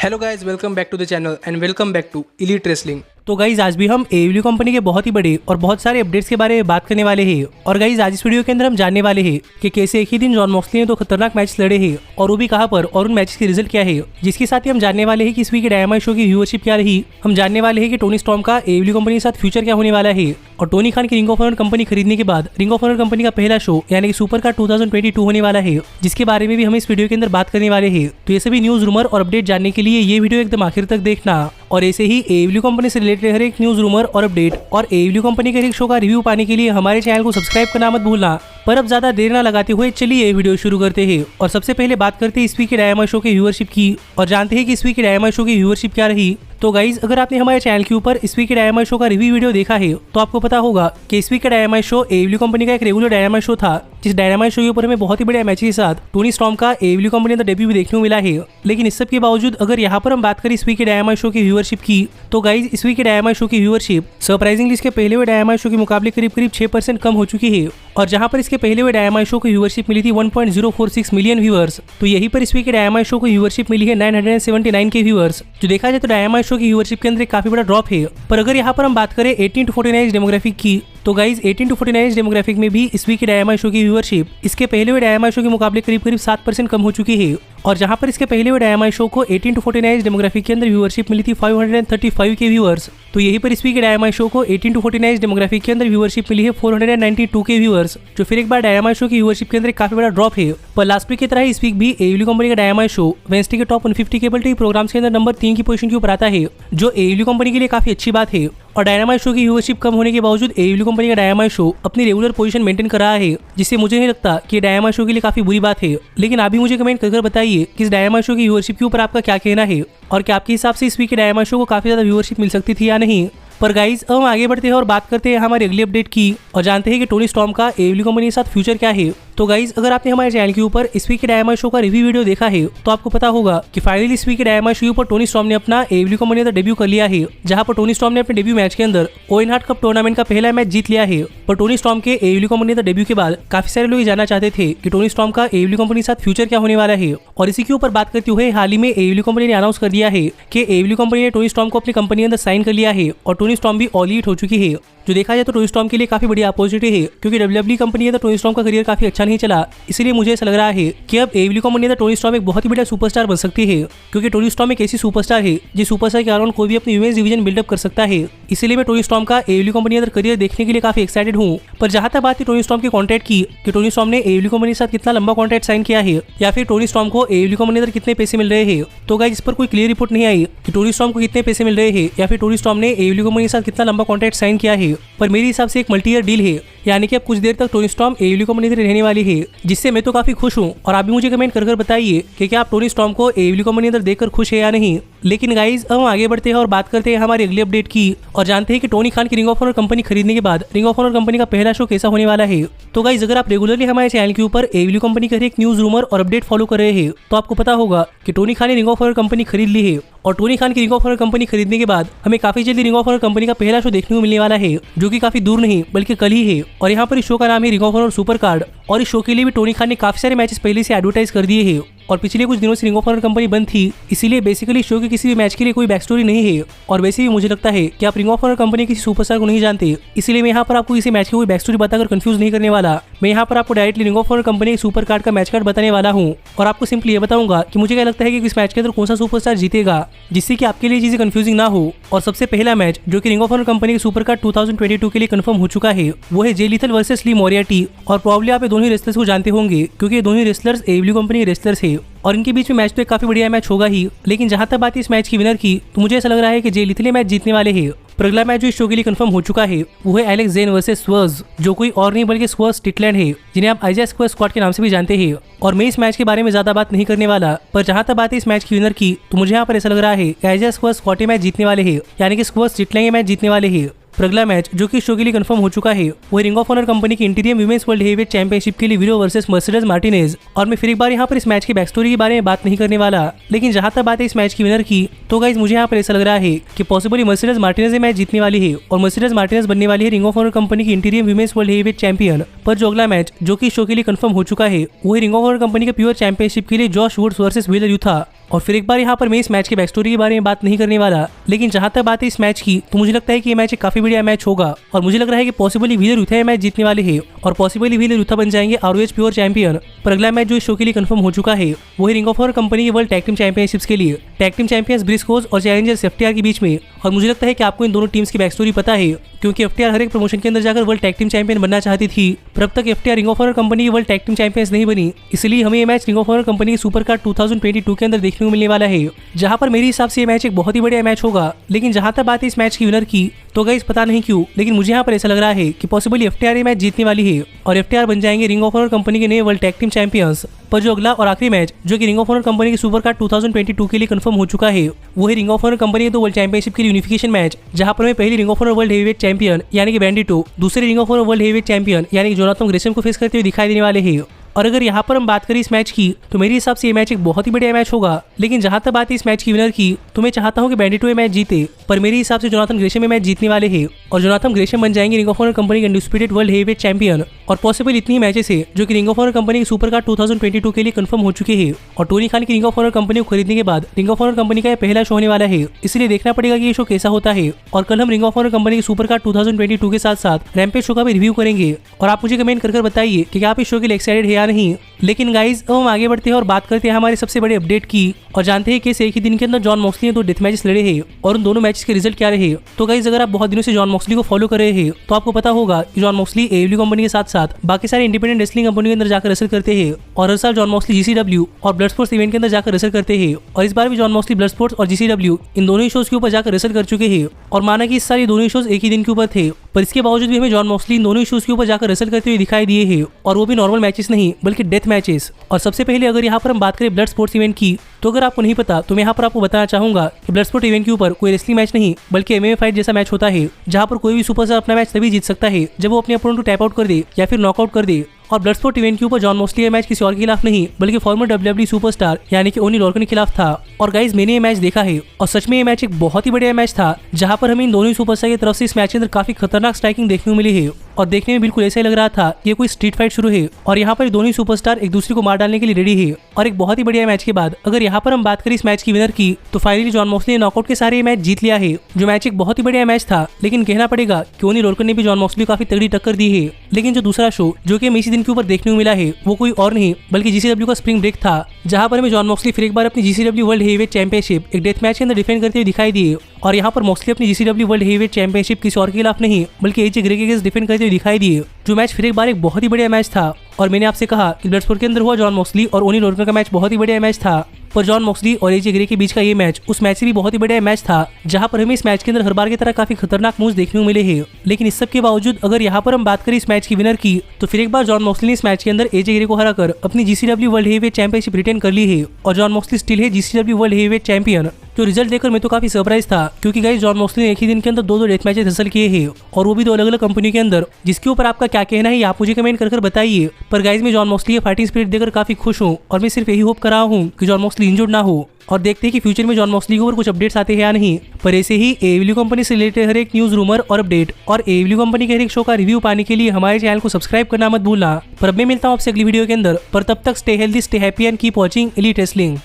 Hello guys, welcome back to the channel and welcome back to elite wrestling. तो guys आज भी हम AEW company के बहुत ही बड़े और बहुत सारे अपडेट्स के बारे में बात करने वाले हैं। और गाइज आज इस वीडियो के अंदर हम जानने वाले हैं कि कैसे एक ही दिन जॉन मॉक्सली ने 2 खतरनाक मैच लड़े हैं और वो भी कहां पर और उन मैचेस के रिजल्ट क्या है। जिसके साथ ही हम जानने वाले हैं कि इस वीक के डायनामाइट शो की व्यूअरशिप क्या रही। हम जानने वाले हैं कि टोनी स्टॉर्म का AEW कंपनी के साथ फ्यूचर क्या होने वाला है। और टोनी खान की रिंग ऑफ ऑनर कंपनी खरीदने के बाद रिंग ऑफ ऑनर कंपनी का पहला शो यानी कि सुपर कार्ड 2022 होने वाला है, जिसके बारे में भी हम इस वीडियो के अंदर बात करने वाले हैं। तो ये सभी न्यूज, रूमर और अपडेट जानने के लिए ये वीडियो एकदम आखिर तक देखना। और ऐसे ही AEW कंपनी से रिलेटेड हर एक न्यूज, रूमर और अपडेट और AEW कंपनी के हर एक शो का रिव्यू पाने के लिए हमारे चैनल को सब्सक्राइब करना मत भूलना। पर अब ज्यादा देर न लगाते हुए चलिए ये वीडियो शुरू करते हैं। और सबसे पहले बात करते हैं इस वीक के डायनामाइट शो के व्यूअरशिप की और जानते हैं कि इस वीक के डायनामाइट शो की व्यूअरशिप क्या रही। तो गाइज अगर आपने हमारे चैनल के ऊपर इस वीक के डायनामाइट शो का रिव्यू वीडियो देखा है तो आपको पता होगा कि इस वीक का डायनामाइट शो AEW कंपनी का एक रेगुलर डायनामाइट शो था। जिस डायनामाइट शो के ऊपर हमें बहुत ही बड़े मैच के साथ टोनी स्टॉर्म का AEW कंपनी का डेब्यू भी देखने को मिला है। लेकिन इस सब के बावजूद अगर यहाँ पर हम बात करें इस वीक के डायनामाइट शो की व्यूअरशिप की, तो गाइज इस वीक के डायनामाइट शो की व्यूअरशिप सरप्राइजिंगली इसके पहले हुए डायनामाइट शो के मुकाबले करीब 6% कम हो चुकी है। और जहां पर इसके पहले हुए डायनामाइट शो की व्यूअरशिप मिली थी 1.046 मिलियन व्यूअर्स, तो यहीं पर इस वीक के डायनामाइट शो को व्यूअरशिप मिली है 979 के व्यूअर्स। जो देखा जाए तो डायनामाइट शो की व्यूअरशिप के अंदर काफी बड़ा ड्रॉप है। पर अगर यहाँ पर हम बात करें 18 to 49 डेमोग्राफिक की, तो गाइज 18 to 49 डेमोग्राफिक में भी इस वीक के डायनामाइट शो की व्यूअरशिप इसके पहले हुए डायनामाइट शो के मुकाबले करीब 7% कम हो चुकी है। और जहां पर इसके पहले हुए डायनामाइट शो को 18 to 49 डेमोग्राफिक के अंदर व्यूअरशिप मिली थी 535 के व्यूअर्स, तो यहीं पर इस वीक के डायनामाइट शो को 18 to 49 डेमोग्राफिक के अंदर व्यूअरशिप मिली है 492 के व्यूअर्स, जो फिर एक बार डायनामाइट शो की व्यूअरशिप के अंदर काफी बड़ा ड्रॉप है। पर लास्ट वीक की तरह इस वीक भी AEW कंपनी का डायनामाइट शो वेडनेसडे के टॉप 150 केबल टीवी प्रोग्राम्स के अंदर नंबर 3 की पोजीशन के ऊपर आता है, जो AEW कंपनी के लिए काफी अच्छी बात है। और डायनामाइट शो की व्यूअरशिप कम होने के बावजूद AEW कंपनी का डायनामाइट शो अपनी रेगुलर पोजीशन मेंटेन कर रहा है, जिससे मुझे नहीं लगता कि डायनामाइट शो के लिए काफी बुरी बात है। लेकिन आप भी मुझे कमेंट कर बताइए कि इस डायनामाइट शो की व्यूअरशिप के ऊपर आपका क्या कहना है और क्या आपके हिसाब से इस वीक के डायनामाइट शो को काफी ज्यादा व्यूअरशिप मिल सकती थी या नहीं। पर गाइज अब हम आगे बढ़ते हैं और बात करते हैं हमारे अगली अपडेट की और जानते हैं कि टोनी स्टॉर्म का AEW कंपनी के साथ फ्यूचर क्या है। तो गाइज अगर आपने हमारे चैनल के ऊपर इस वीक के डायनामाइट शो का रिव्यू वीडियो देखा है तो आपको पता होगा कि फाइनली इस वीक के डायनामाइट शो के ऊपर टोनी स्टॉर्म ने अपना AEW कंपनी का डेब्यू कर लिया है। जहां पर टोनी स्टॉर्म ने अपने डेब्यू मैच के अंदर ओवन हार्ट कप टूर्नामेंट का पहला मैच जीत लिया है। पर टोनी स्टॉर्म के AEW कंपनी का डेब्यू के बाद काफी सारे लोग जानना चाहते थे कि टोनी स्टॉर्म का AEW कंपनी के साथ फ्यूचर क्या होने वाला है। और इसी के ऊपर बात करते हुए हाल ही में AEW कंपनी ने अनाउंस कर दिया है कि AEW कंपनी ने टोनी स्टॉर्म को अपनी कंपनी के अंदर साइन कर लिया है और टोनी स्टॉर्म भी ऑल ईट हो चुकी है। जो देखा जाए तो टोनी स्टॉर्म के लिए काफी बड़ी अपॉर्चुनिटी है, क्योंकि WWE कंपनी है तो टोनी स्टॉर्म का करियर काफी अच्छा नहीं चला। इसलिए मुझे ऐसा लग रहा है कि अब AEW कंपनी है तो टोनी स्टॉर्म एक बहुत ही बड़ा सुपरस्टार बन सकती है, क्योंकि टोनी स्टॉर्म एक ऐसी सुपरस्टार है जिस सुपरस्टार के कारण कोई भी अपनी यूएस डिवीजन बिल्डअप कर सकता है। इसीलिए मैं टोनी स्टॉर्म का AEW कंपनी अंदर करियर देखने के लिए काफी एक्साइटेड हूँ। पर जहां तक बात है टोनी स्टॉर्म के कॉन्ट्रैक्ट की कि टोनी स्टॉर्म ने AEW कंपनी के साथ कितना लंबा कॉन्ट्रैक्ट साइन किया है या फिर टोनी स्टॉर्म को AEW कंपनी अंदर कितने पैसे मिल रहे हैं, तो गाइस इस पर कोई क्लियर रिपोर्ट नहीं आई कि टोनी स्टॉर्म को कितने पैसे मिल रहे हैं या फिर टोनी स्टॉर्म ने AEW कंपनी के साथ कितना लंबा कॉन्ट्रैक्ट साइन किया है। पर मेरे हिसाब से एक मल्टी ईयर डील है, यानी कि अब कुछ देर तक टोनी स्टॉर्म AEW कंपनी अंदर रहने वाली है, जिससे मैं तो काफी खुश हूँ। और आप भी मुझे कमेंट कर बताइए कि क्या आप टोनी स्टॉर्म को AEW कंपनी अंदर देखकर खुश है या नहीं। लेकिन गाइज अब हम आगे बढ़ते हैं और बात करते हैं हमारी अगली अपडेट की और जानते हैं कि टोनी खान की रिंग ऑफ ऑनर कंपनी खरीदने के बाद रिंग ऑफ ऑनर कंपनी का पहला शो कैसा होने वाला है। तो गाइज अगर आप रेगुलरली हमारे चैनल के ऊपर AEW कंपनी का एक न्यूज, रूमर और अपडेट फॉलो कर रहे हैं तो आपको पता होगा कि टोनी खान ने रिंग ऑफ ऑनर कंपनी खरीद ली है। और टोनी खान की रिंग ऑफ ऑनर कंपनी खरीदने के बाद हमें काफी जल्दी रिंग ऑफ ऑनर कंपनी का पहला शो देखने को मिलने वाला है, जो कि काफी दूर नहीं बल्कि कल ही है। और यहाँ पर इस शो का नाम है ring of honor super card. और इस शो के लिए भी टोनी खान ने काफी सारे मैचेस पहले से एडवर्टाइज कर दिए हैं और पिछले कुछ दिनों से रिंग ऑफ ऑनर कंपनी बंद थी, इसीलिए बेसिकली शो के किसी भी मैच के लिए कोई बैक स्टोरी नहीं है। और वैसे भी मुझे लगता है कि आप रिंग ऑफ ऑनर कंपनी किसी सुपरस्टार को नहीं जानते, इसलिए मैं यहाँ पर आपको किसी मैच की कोई बैक स्टोरी बताकर कंफ्यूज नहीं करने वाला। मैं यहाँ पर आपको directly ring of honor company के सुपर कार्ड का मैच कार्ड बताने वाला हूँ और आपको सिंपली ये बताऊंगा कि मुझे क्या लगता है कि इस मैच के अंदर कौन सा सुपरस्टार जीतेगा, जिससे कि आपके लिए चीजें कंफ्यूजिंग ना हो। और सबसे पहला मैच जो कि रिंग ऑफ ऑनर कंपनी के सुपर कार्ड 2022 के लिए कंफर्म हो चुका है वो है जे लीथल वर्सेस ली मोरियार्टी। और प्रॉब्ली आप ये दोनों रेसलर्स को जानते होंगे, क्योंकि ये दोनों रेसलर्स AEW कंपनी के रेसलर्स है और इनके बीच में मैच तो एक काफी बढ़िया मैच होगा ही। लेकिन जहां तक बात है इस मैच की विनर की, तो मुझे ऐसा लग रहा है कि जे लीथल मैच जीतने वाले हैं। पर अगला मैच जो इस शो के लिए कंफर्म हो चुका है वो है एलेक्स जेन वर्सेस स्वर्ज, जो कोई और नहीं बल्कि स्वर्ज स्टिटलैंड है, जिन्हें आप आइजा स्क्वाड के नाम से भी जानते हैं। और मैं इस मैच के बारे में ज्यादा बात नहीं करने वाला, पर जहां तक बात है इस मैच की विनर की, तो मुझे यहाँ पर ऐसा लग रहा है कि आइजा स्क्वाड मैच जीतने वाले हैं, यानी कि स्वर्ज स्टिटलैंड मैच जीतने वाले हैं। पर अगला मैच जो कि शो के लिए कंफर्म हो चुका है वो रिंग ऑफ ऑनर कंपनी की इंटीरियम विमेंस वर्ल्ड हेवीवेट चैंपियनशिप के लिए वीरो वर्सेस मर्सिडीज मार्टिनेज। और मैं फिर एक बार यहाँ पर इस मैच की बैक स्टोरी के बारे में बात नहीं करने वाला, लेकिन जहां तक बात है इस मैच की विनर की, तो गाइस मुझे यहाँ पर ऐसा लग रहा है कि पॉसिबली मर्सिडीज मार्टिनेज मैच जीतने वाली है और मर्सिडीज मार्टिनेज बनने वाली है रिंग ऑफ ऑनर कंपनी की इंटीरियम विमेंस वर्ल्ड हेवीवेट चैंपियन। पर जो अगला मैच जो कि शो के लिए कंफर्म हो चुका है वो रिंग ऑफ ऑनर कंपनी के प्योर चैंपियनशिप के लिए Josh Woods versus Wheeler Yuta. और फिर एक बार यहाँ पर मैं इस मैच के बैक स्टोरी के बारे में बात नहीं करने वाला, लेकिन जहां तक बात है इस मैच की, तो मुझे लगता है कि ये मैच एक काफी बढ़िया मैच होगा और मुझे लग रहा है कि पॉसिबली व्हीलर यूथा ये मैच जीतने वाले हैं और पॉसिबली व्हीलर यूथा बन जाएंगे आरओएच प्योर चैंपियन। पर अगला मैच जो इस शो के लिए कंफर्म हो चुका है वो रिंग ऑफ ऑनर कंपनी के वर्ल्ड टैग टीम चैंपियनशिप्स के लिए टैग टीम चैंपियंस ब्रिस्कोस और चैलेंजर्स एफटीआर के बीच में। और मुझे लगता है कि आपको इन दोनों टीम्स की बैक स्टोरी पता है, क्योंकि एफटीआर हर एक प्रमोशन के अंदर जाकर वर्ल्ड टैग टीम चैंपियन बनना चाहती थी, पर अब तक FTR ring of honor company की वर्ल्ड टैग टीम चैंपियंस नहीं बनी। इसलिए हमें ये match ring of honor company की सुपर कार्ड 2022 के अंदर देखने को मिलने वाला है, जहां पर मेरे हिसाब से ये मैच एक बहुत ही बढ़िया मैच होगा। लेकिन जहां तक बात है इस मैच की विनर की, तो गाइस पता नहीं क्यों, लेकिन मुझे यहाँ पर ऐसा लग रहा है कि पॉसिबली एफटीआर ये मैच जीतने वाली है और एफटीआर बन जाएंगे रिंग ऑफ ऑनर कंपनी के नए वर्ल्ड टैग टीम चैंपियंस। पर जो अगला और आखिरी मैच जो कि रिंग ऑफ ऑनर कंपनी की सुपर कार्ड 2022 के लिए कंफर्म हो चुका है वो है रिंग ऑफ ऑनर कंपनी के दो वर्ल्ड चैंपियनशिप के लिए यूनिफिकेशन मैच, जहां पर मैं पहली ring of honor world heavyweight champion यानी कि बैंडिटो, दूसरे ring of honor world heavyweight champion यानी कि जोनाथन ग्रेसम को फेस करते हुए दिखाई देने वाले हैं। और अगर यहाँ पर हम बात करें इस मैच की, तो मेरे हिसाब से ये मैच एक बहुत ही बढ़िया मैच होगा। लेकिन जहां तक बात है इस मैच की विनर की, तो मैं चाहता हूँ कि बैंडिटो ये मैच जीते, पर मेरे हिसाब से जोनाथन ग्रेसम ये मैच जीतने वाले हैं और जोनाथन ग्रेसम बन जाएंगे रिंग ऑफ ऑनर कंपनी के अनडिस्प्यूटेड वर्ल्ड हेवीवेट चैंपियन। और पॉसिबल इतनी मैचेस है जो कि रिंग ऑफ ऑनर कंपनी की सुपर कार्ड 2022 के लिए कंफर्म हो चुके हैं और टोनी खान की रिंग ऑफ ऑनर कंपनी को खरीदने के बाद रिंग ऑफ ऑनर कंपनी का यह पहला शो होने वाला है, इसलिए देखना पड़ेगा कि ये शो कैसा होता है। और कल हम रिंग ऑफ ऑनर कंपनी की सुपर कार्ड 2022 के साथ साथ रैम्पेज शो का भी रिव्यू करेंगे और आप मुझे कमेंट कर बताइए कि क्या आप इस शो के लिए एक्साइटेड है या नहीं। लेकिन गाइज अब हम आगे बढ़ते हैं और बात करते हैं हमारे सबसे बड़े अपडेट की और जानते हैं कि एक ही दिन के अंदर जॉन मॉक्सली ने 2 डेथ मैचेस लड़े हैं और उन दोनों मैचेस के रिजल्ट क्या रहे। तो गाइज अगर आप बहुत दिनों से जॉन मॉक्सली को फॉलो कर रहे हैं तो आपको पता होगा कि जॉन मॉक्सली एडब्ल्यू कंपनी के साथ साथ बाकी सारे इंडिपेंडेंट रेसलिंग कंपनी के अंदर जाकर रेसल करते हैं और हर साल जॉन मॉक्सली जीसीडब्ल्यू और ब्लड स्पोर्ट्स इवेंट के अंदर जाकर रेसल करते हैं। और इस बार भी जॉन मॉक्सली ब्लड स्पोर्ट्स और जीसीडब्ल्यू इन दोनों ही शोज के ऊपर जाकर रेसल कर चुके हैं और माना कि इस साल ये दोनों ही शोज एक ही दिन के ऊपर थे, पर इसके बावजूद भी हमें जॉन मॉक्सली इन दोनों ही शोज के ऊपर जाकर रेसल करते हुए दिखाई दिए हैं और वो भी नॉर्मल मैचेस नहीं बल्कि डेथ मैचेस। और सबसे पहले अगर यहाँ पर हम बात करें ब्लड स्पोर्ट्स इवेंट की, तो अगर आपको नहीं पता तो मैं यहाँ पर आपको बताना चाहूंगा कि ब्लड स्पोर्ट इवेंट के ऊपर कोई रेसलिंग मैच नहीं बल्कि एमएमए फाइट जैसा मैच होता है, जहाँ पर कोई भी सुपरस्टार अपना मैच तभी जीत सकता है जब वो अपने अपोनेंट को टैप आउट कर दे या फिर नॉकआउट कर दे। और ब्लड स्पोर्ट इवेंट के ऊपर जॉन मॉक्सली मैच किसी और के खिलाफ नहीं बल्कि फॉर्मर डब्ल्यूडब्ल्यूई सुपरस्टार यानी कि ओनी लॉर्कन के खिलाफ था। और गाइज मैंने ये मैच देखा है और सच में ये मैच एक बहुत ही बढ़िया मैच था, जहां पर हमें इन दोनों ही सुपरस्टार की तरफ से इस मैच के अंदर काफी खतरनाक स्ट्राइकिंग देखने को मिली है और देखने में बिल्कुल ऐसा ही लग रहा था कि ये कोई स्ट्रीट फाइट शुरू है और यहाँ पर दोनों ही सुपरस्टार एक दूसरे को मार डालने के लिए रेडी है। और एक बहुत ही बढ़िया मैच के बाद अगर यहाँ पर हम बात करें इस मैच की विनर की, तो फाइनली जॉन मॉक्सली ने नॉकआउट के सारे मैच जीत लिया है, जो मैच एक बहुत ही बढ़िया मैच था। लेकिन कहना पड़ेगा कि ओनी लॉर्कन ने भी जॉन मॉक्सली को काफी तगड़ी टक्कर दी है। लेकिन जो दूसरा शो जो कि हमें इसी दिन के ऊपर देखने को मिला है वो कोई और नहीं बल्कि जीसीडब्ल्यू का स्प्रिंग ब्रेक था, जहां पर हमें जॉन मॉक्सली फिर एक बार अपनी जीसीडब्ल्यू वर्ल्ड हेवीवेट चैंपियनशिप एक डेथ मैच के अंदर डिफेंड करते हुए दिखाई दिए। और यहाँ पर मॉक्सली अपनी जीसीडब्ल्यू वर्ल्ड हेवीवेट चैंपियनशिप किसी और के खिलाफ नहीं बल्कि एजे ग्रे के अगेंस्ट डिफेंड करते हुए दिखाई दिए, जो मैच फिर एक बार एक बहुत ही बढ़िया मैच था। और मैंने आपसे कहा कि ब्लड स्पोर्ट के अंदर हुआ जॉन मॉक्सली और ओनी लॉर्कन का मैच बहुत ही बढ़िया मैच था, पर जॉन मॉक्सली और एजे ग्रे के बीच का ये मैच उस मैच से भी बहुत ही बढ़िया मैच था, जहां पर हमें इस मैच के अंदर हर बार की तरह काफी खतरनाक मूव्स देखने को मिले हैं। लेकिन इस सब के बावजूद अगर यहाँ पर हम बात करें इस मैच की विनर की, तो फिर एक बार जॉन मॉक्सली ने इस मैच के अंदर एजे ग्रे को हराकर अपनी GCW world heavyweight championship retain कर ली है और जॉन मॉक्सली स्टिल है जीसीडब्ल्यू वर्ल्ड हेवीवेट चैंपियन। जो रिजल्ट देखकर मैं तो काफी सरप्राइज था, क्योंकि गाइस जॉन मॉक्सली ने एक ही दिन के अंदर 2 डेथ मैचेस हासिल किए हैं और वो भी 2 अलग अलग कंपनी के अंदर, जिसके ऊपर आपका क्या कहना है आप मुझे कमेंट कर बताइए। पर गाइस मैं जॉन मॉक्सली की फाइटिंग स्पिरिट देखकर काफी खुश हूँ और मैं सिर्फ यही होप कर रहा हूँ कि जॉन मॉक्सली इंजर्ड ना हो और देखते हैं कि फ्यूचर में जॉन मॉक्सली के ऊपर कुछ अपडेट्स आते हैं या नहीं। पर ऐसे ही एडब्ल्यू कंपनी से रिलेटेड हर एक न्यूज, रूमर और अपडेट और एडब्ल्यू कंपनी के हर एक शो का रिव्यू पाने के लिए हमारे चैनल को सब्सक्राइब करना मत भूलना। पर अब मैं मिलता हूँ आपसे अगली वीडियो के अंदर, पर तब तक stay healthy, stay happy and keep watching elite wrestling.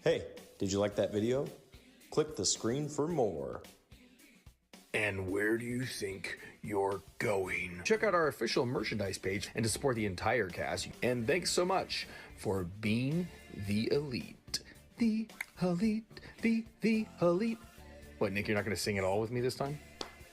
Hey, did you like that video? Click the screen for more. And where do you think you're going? Check out our official merchandise page and to support the entire cast. And thanks so much for being the elite. The elite, the elite. What, Nick, you're not going to sing it all with me this time?